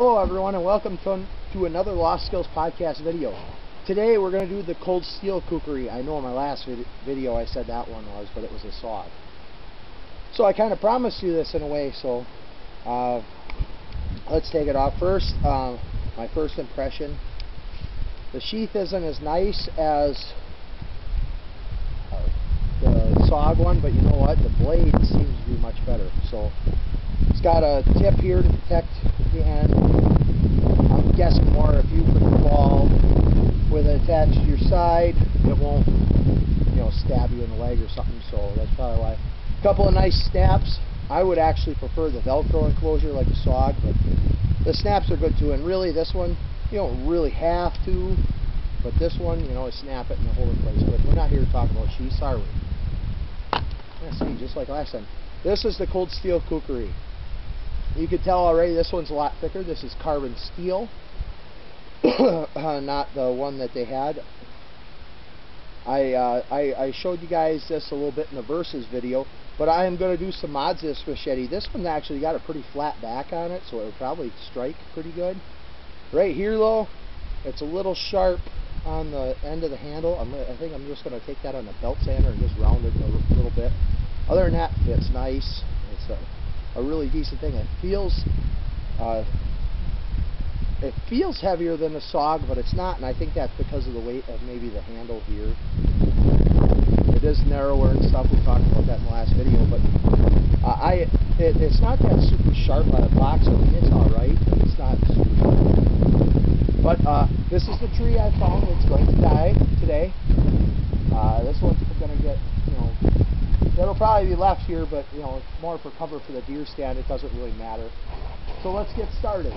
Hello everyone and welcome to another Lost Skills podcast video. Today we're going to do the cold steel kukri. I know in my last video I said that one was, but it was a saw. So I kind of promised you this in a way, so let's take it off. First, my first impression. The sheath isn't as nice as the SOG one, but you know what? The blade seems to be much better. So it's got a tip here to protect the end. I'm guessing more if you put the ball with it attached to your side, it won't, stab you in the leg or something. So that's probably why. A couple of nice snaps. I would actually prefer the Velcro enclosure like a SOG, but the snaps are good too. And really, this one you don't really have to, but this one, snap it and hold it in place. But we're not here to talk about sheaths, are we? Yeah, see, just like last time. This is the cold steel kukri. You can tell already this one's a lot thicker. This is carbon steel, not the one that they had. I showed you guys this a little bit in the Versus video, but I am going to do some mods to this machete. This one actually got a pretty flat back on it, so it would probably strike pretty good. Right here though, it's a little sharp on the end of the handle. I think I'm just going to take that on the belt sander and just round it a little bit. Other than that, it's nice. It's a really decent thing. It feels heavier than the SOG, but it's not, and I think that's because of the weight of maybe the handle here. It is narrower and stuff. We talked about that in the last video, but it's not that super sharp out of the box. I mean, it's alright, but it's not super sharp. But this is the tree I found that's going to die today. This one's going to get, it'll probably be left here, but it's more for cover for the deer stand. It doesn't really matter. So let's get started.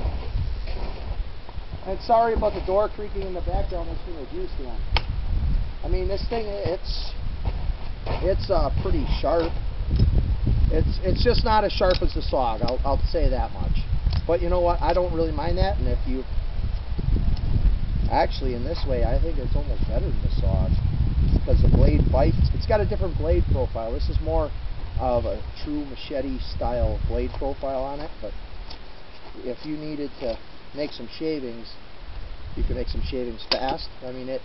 And sorry about the door creaking in the background. That's from the deer stand. I mean, this thing, it's pretty sharp. It's just not as sharp as the SOG. I'll say that much. But you know what? I don't really mind that. And if you actually, in this way, I think it's almost better than the SOG. Because the blade bites. It's got a different blade profile. This is more of a true machete style blade profile on it, but if you needed to make some shavings, you can make some shavings fast. I mean, it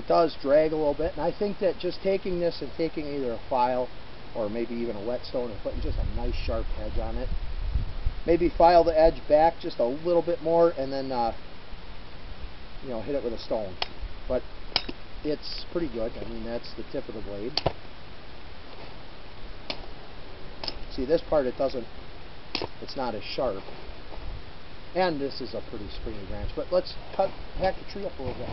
does drag a little bit, and I think that just taking this and taking either a file or maybe even a whetstone and putting just a nice sharp edge on it, maybe file the edge back just a little bit more and then hit it with a stone. But it's pretty good. I mean, that's the tip of the blade. See, this part, it's not as sharp. And this is a pretty springy branch. But let's hack the tree up a little bit.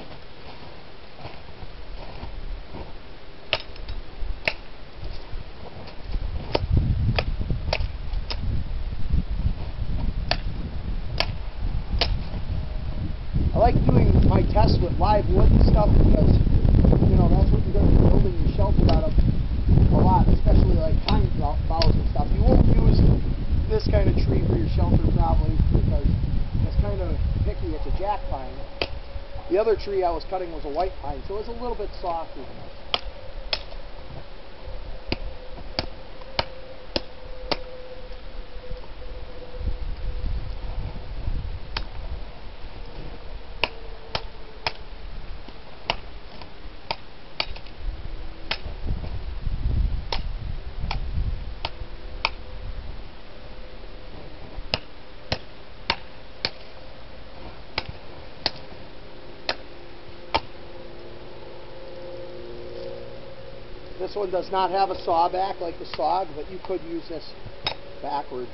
I like doing my tests with live wood and stuff because that's what you're going to be building your shelter out of a lot, especially like pine boughs and stuff. You won't use this kind of tree for your shelter probably because it's kind of picky. It's a jack pine. The other tree I was cutting was a white pine, so it's a little bit softer than this. This one does not have a saw back like the SOG, but you could use this backwards.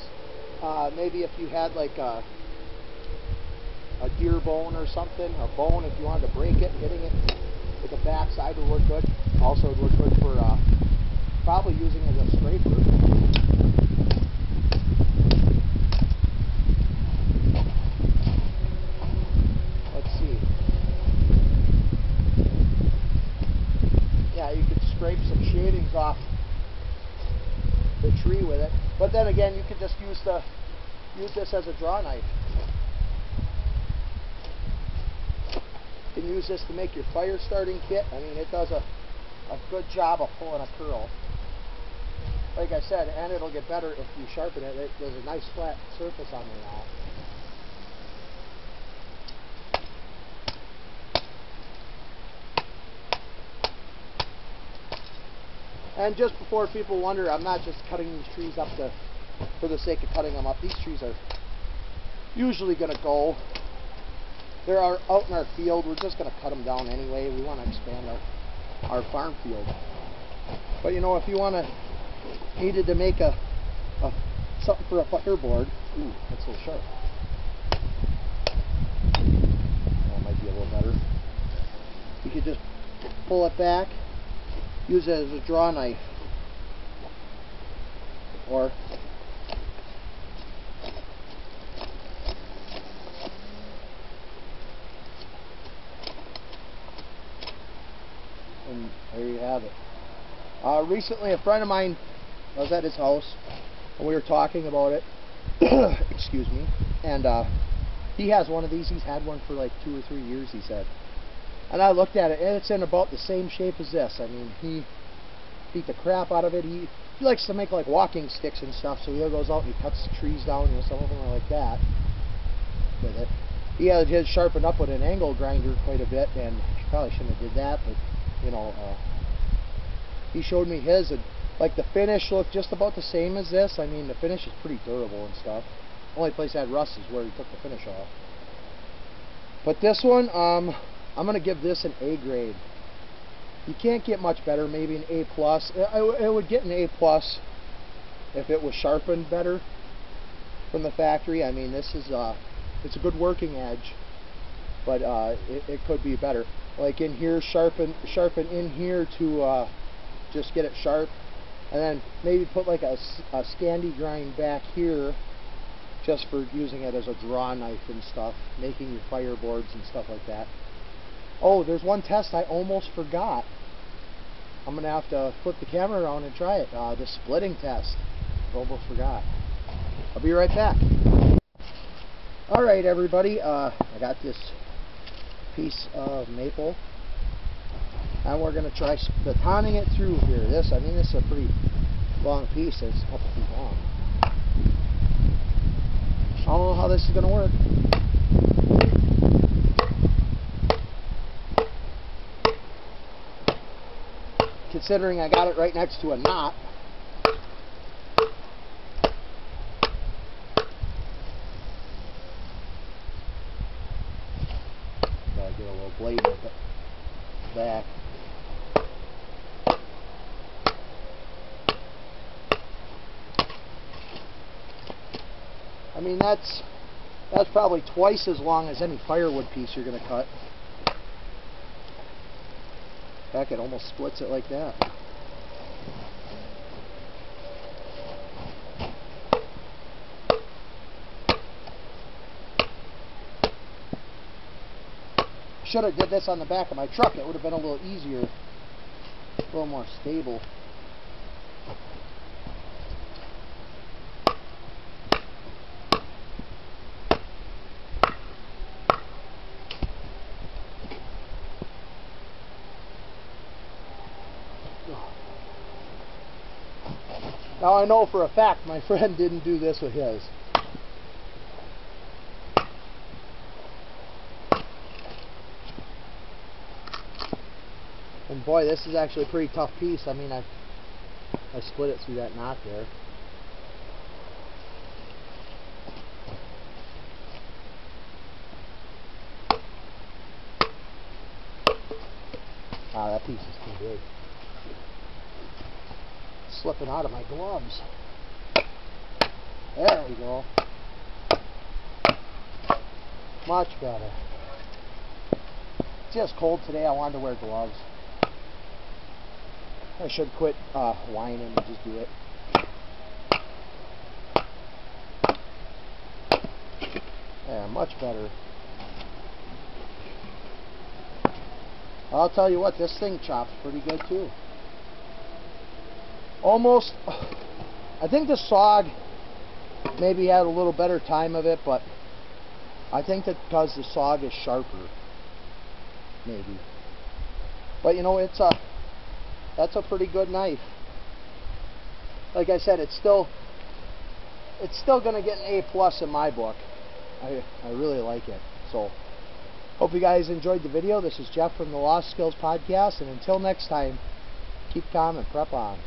Maybe if you had like a deer bone or something, a bone, if you wanted to break it, hitting it with the back side would work good. Also, it would work good for probably using it as a scraper. Let's see. Yeah, you could scrape some shavings off the tree with it, but then again, you could just use this as a draw knife. You can use this to make your fire starting kit. I mean, it does a good job of pulling a curl. Like I said, and it'll get better if you sharpen it. There's a nice flat surface on there now. And just before people wonder, I'm not just cutting these trees up for the sake of cutting them up. These trees are usually going to go. They're out in our field. We're just going to cut them down anyway. We want to expand our farm field. But you know, if you needed to make something for a fireboard, ooh, that's a little sharp. That might be a little better. You could just pull it back, use it as a draw knife, or and there you have it. Recently, a friend of mine, I was at his house, and we were talking about it. Excuse me. And he has one of these. He's had one for like 2 or 3 years, he said. And I looked at it, and it's in about the same shape as this. I mean, he beat the crap out of it. He likes to make like walking sticks and stuff, so he goes out and he cuts the trees down. You know, some of them are like that with it. He had his sharpened up with an angle grinder quite a bit, and he probably shouldn't have did that, but you know, he showed me his, and like the finish looked just about the same as this. I mean, the finish is pretty durable and stuff. Only place I had rust is where he took the finish off. But this one, I'm going to give this an A grade. You can't get much better, maybe an A+. It would get an A+ if it was sharpened better from the factory. I mean, this is it's a good working edge, but it could be better. Like in here, sharpen in here to just get it sharp, and then maybe put like a Scandi grind back here just for using it as a draw knife and stuff, making your fireboards and stuff like that. Oh, there's one test I almost forgot. I'm going to have to flip the camera around and try it. The splitting test. I almost forgot. I'll be right back. Alright everybody, I got this piece of maple. And we're going to try batoning it through here. I mean, this is a pretty long piece. It's a couple feet long. I don't know how this is going to work. Considering I got it right next to a knot. Gotta get a little blade with it back. I mean, that's probably twice as long as any firewood piece you're going to cut. Heck, it almost splits it like that. Should have did this on the back of my truck. It would have been a little easier, a little more stable. Now I know for a fact my friend didn't do this with his. And boy, this is actually a pretty tough piece. I mean, I split it through that knot there. Ah, that piece is too big. It's slipping out of my gloves. There we go. Much better. It's just cold today. I wanted to wear gloves. I should quit whining and just do it. Yeah, much better. I'll tell you what, this thing chops pretty good too. Almost, I think the sog maybe had a little better time of it, but I think that because the sog is sharper, maybe. But you know, that's a pretty good knife. Like I said, it's still going to get an A+ in my book. I really like it. So, hope you guys enjoyed the video. This is Jeff from the Lost Skills Podcast, and until next time, keep keep calm and prep on.